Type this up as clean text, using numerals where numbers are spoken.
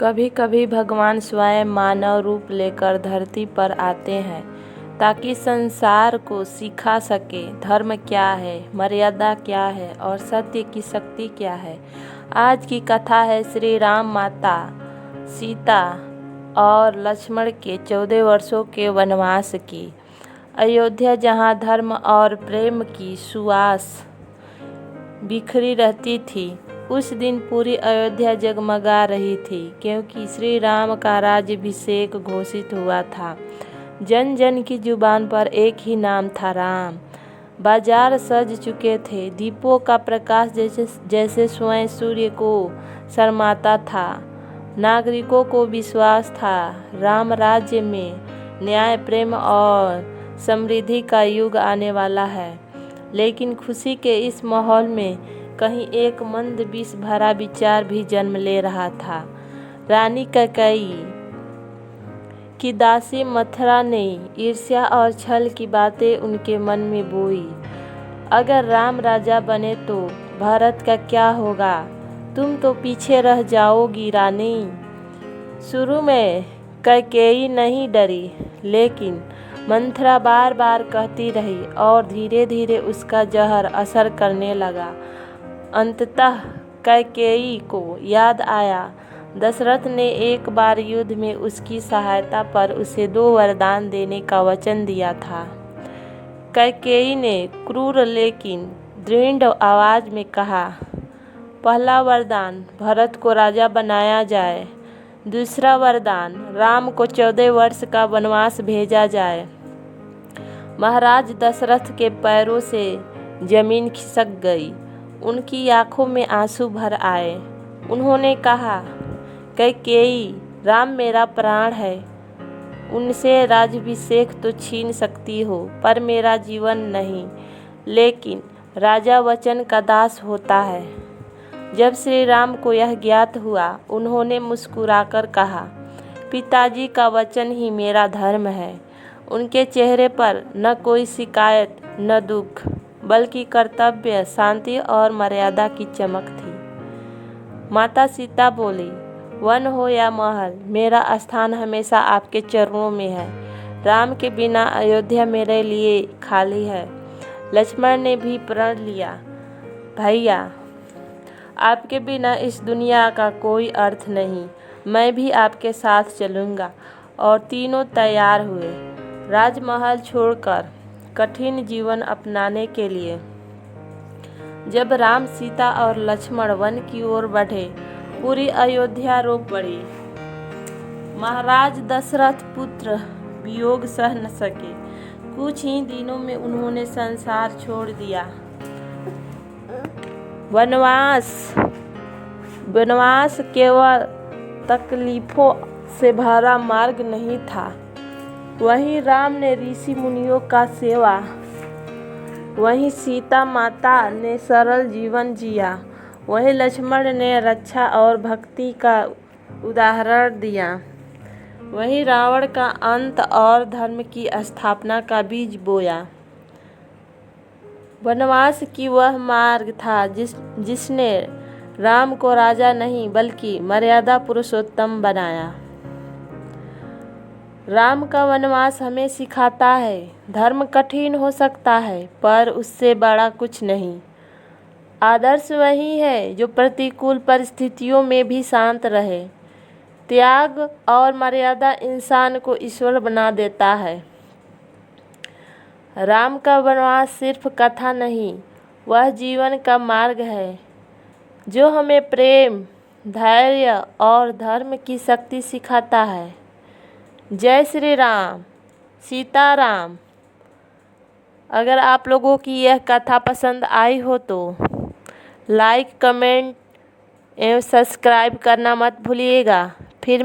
कभी कभी भगवान स्वयं मानव रूप लेकर धरती पर आते हैं ताकि संसार को सिखा सके धर्म क्या है, मर्यादा क्या है और सत्य की शक्ति क्या है। आज की कथा है श्री राम, माता सीता और लक्ष्मण के 14 वर्षों के वनवास की। अयोध्या, जहाँ धर्म और प्रेम की सुवास बिखरी रहती थी, उस दिन पूरी अयोध्या जगमगा रही थी, क्योंकि श्री राम का राज्याभिषेक घोषित हुआ था। जन जन की जुबान पर एक ही नाम था, राम। बाजार सज चुके थे, दीपों का प्रकाश जैसे स्वयं सूर्य को शर्माता था। नागरिकों को विश्वास था, राम राज्य में न्याय, प्रेम और समृद्धि का युग आने वाला है। लेकिन खुशी के इस माहौल में कहीं एक मंद विष भरा विचार भी जन्म ले रहा था। रानी कैकेयी की दासी मथुरा ने ईर्ष्या और छल की बातें उनके मन में बोई। अगर राम राजा बने तो भारत का क्या होगा? तुम तो पीछे रह जाओगी रानी। शुरू में कैकेयी नहीं डरी, लेकिन मथुरा बार बार कहती रही और धीरे धीरे उसका जहर असर करने लगा। अंततः कैकेयी को याद आया, दशरथ ने एक बार युद्ध में उसकी सहायता पर उसे 2 वरदान देने का वचन दिया था। कैकेयी ने क्रूर लेकिन दृढ़ आवाज में कहा, पहला वरदान भरत को राजा बनाया जाए, दूसरा वरदान राम को 14 वर्ष का वनवास भेजा जाए। महाराज दशरथ के पैरों से जमीन खिसक गई, उनकी आंखों में आंसू भर आए। उन्होंने कहा, कैकेयी, राम मेरा प्राण है, उनसे राज्याभिषेक तो छीन सकती हो पर मेरा जीवन नहीं। लेकिन राजा वचन का दास होता है। जब श्री राम को यह ज्ञात हुआ, उन्होंने मुस्कुराकर कहा, पिताजी का वचन ही मेरा धर्म है। उनके चेहरे पर न कोई शिकायत न दुख, बल्कि कर्तव्य, शांति और मर्यादा की चमक थी। माता सीता बोली, वन हो या महल, मेरा स्थान हमेशा आपके चरणों में है। राम के बिना अयोध्या मेरे लिए खाली है। लक्ष्मण ने भी प्रण लिया, भैया, आपके बिना इस दुनिया का कोई अर्थ नहीं, मैं भी आपके साथ चलूँगा। और तीनों तैयार हुए राजमहल छोड़कर कठिन जीवन अपनाने के लिए। जब राम, सीता और लक्ष्मण वन की ओर बढ़े, पूरी अयोध्या रो पड़ी। महाराज दशरथ पुत्र वियोग सह न सके। कुछ ही दिनों में उन्होंने संसार छोड़ दिया। वनवास केवल तकलीफों से भरा मार्ग नहीं था। वहीं राम ने ऋषि मुनियों का सेवा, वहीं सीता माता ने सरल जीवन जिया, वहीं लक्ष्मण ने रक्षा और भक्ति का उदाहरण दिया, वहीं रावण का अंत और धर्म की स्थापना का बीज बोया। वनवास की वह मार्ग था जिसने राम को राजा नहीं बल्कि मर्यादा पुरुषोत्तम बनाया। राम का वनवास हमें सिखाता है, धर्म कठिन हो सकता है पर उससे बड़ा कुछ नहीं। आदर्श वही है जो प्रतिकूल परिस्थितियों में भी शांत रहे। त्याग और मर्यादा इंसान को ईश्वर बना देता है। राम का वनवास सिर्फ कथा नहीं, वह जीवन का मार्ग है जो हमें प्रेम, धैर्य और धर्म की शक्ति सिखाता है। जय श्री राम, सीताराम। अगर आप लोगों की यह कथा पसंद आई हो तो लाइक, कमेंट एवं सब्सक्राइब करना मत भूलिएगा। फिर